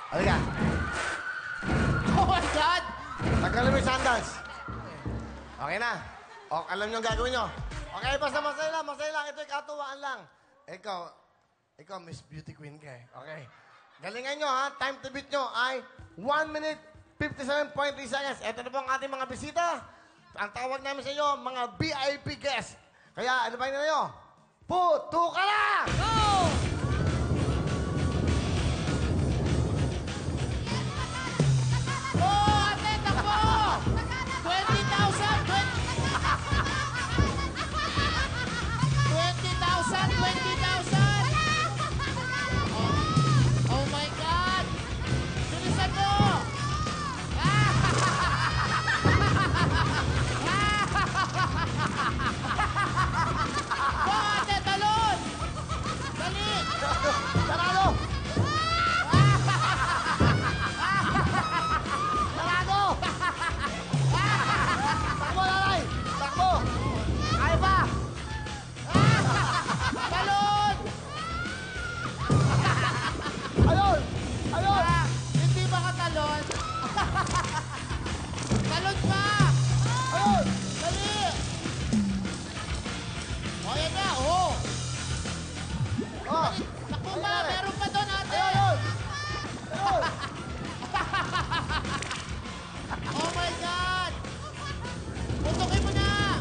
Halika. Oh my God! Tanggalin mo yung sandals. Okay na. O, alam niyo ang gagawin niyo. Okay, basta masaya lang, masaya lang. Ito'y katuwaan lang. Ikaw, Miss Beauty Queen ka eh. Okay. Galingan nyo, ha? Time to beat nyo ay 1 minute, 57.3 seconds. Ito na po ang ating mga bisita. Ang tawag namin sa inyo, mga VIP guests. Kaya, ano ba yun na nyo? Puto ka na! Go! Oh, ate, takbo! 20,000! 20,000! Oh my God! Bilisan mo! Go, ate, talon! Dali! Sarado! Sarado! Takbo, nanay! Takbo! Kaya pa! Talon! Ayun! Ayun! Hindi ba ka talon? Talon ka! Ayun! Dali! O, yan na, oh! Oh! Takbo ba? Meron pa doon, ate! Ayun! Ayun! Oh my God! Putukin mo na!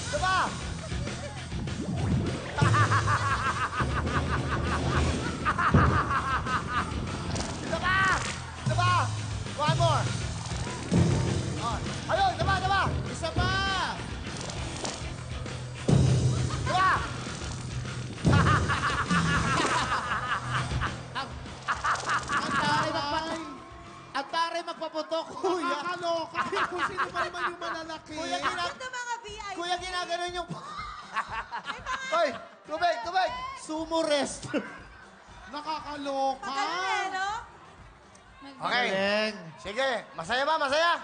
Diba? Diba? Diba? One more. Oh. Ayun, diba, diba? Isa pa! Diba? Ang tari magpaputok, kuya. Nakakaloka. Kung sino pa naman yung malalaki. Kuya, Ito mga VIP. Kuya, ginaganon yung... Hoy, tubig, tubig! Sumo rest. Nakakaloka. Magaling, no? Okay. Sige, masaya ba? Masaya?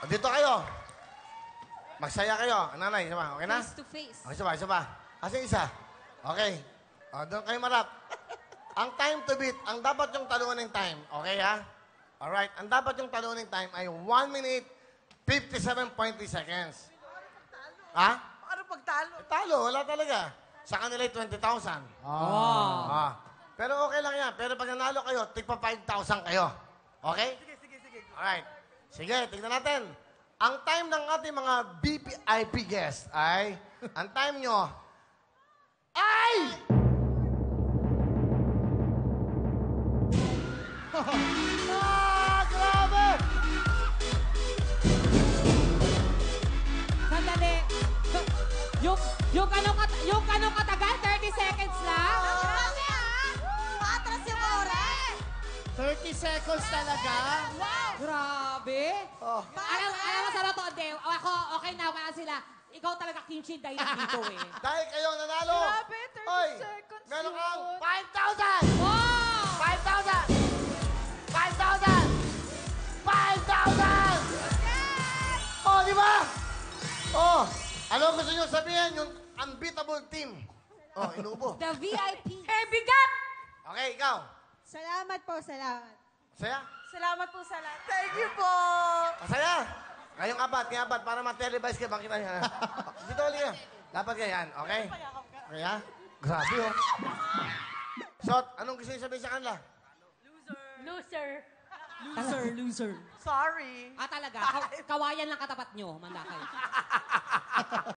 O, dito kayo. Magsaya kayo. Nanay, isa ba? Okay na? Face to face. O, isa ba? Isa ba? Kasi isa. Okay. O, doon kayo marap. Ang time to beat, ang dapat yung talunan ng time. Okay, ha? Alright. Ang dapat yung talunan ng time ay 1 minute, 57.3 seconds. Ha? Ano pagtalo? Talo, wala talaga. Sa kanila 20,000. Ah. Pero okay lang yan. Pero pag nanalo kayo, tigpa 5,000 kayo. Okay? Sige. Alright. Sige, tignan natin. Ang time ng ating mga VIP guests ay, ang time nyo ay... Grabe! Sandali. Yung kanong katagal, 30 seconds lang? Grabe, ah! Matras yung oras. 30 seconds talaga. Wow! Grabe. Oh. Alam mo sa totoo, Deo. Ako, okay na, wala sila. Ikaw talaga kimchi dahil dito eh. Dahil kayo nanalo. Grabe, 30 Hoy, seconds meron kang yun. 5,000! Wow! 5,000! 5,000! 5,000! Oh, di ba? Oh, ano gusto nyo sabihin? Yung unbeatable team. Oh, inuubo. The VIP. Eh, bigat! Okay, ikaw. Salamat po, salamat. Masaya? Salamat po sa lahat. Thank you po! Masaya? Kayong apat, para ma-televise kayo. Bakit yan? Dito ulit yan. Dapat ganyan, okay? Okay, ha? Grabe, oh. So, anong gusto nyo sabihin sa kanila? Loser. Sorry. Talaga. Kawayan lang katapat nyo. Manda kayo.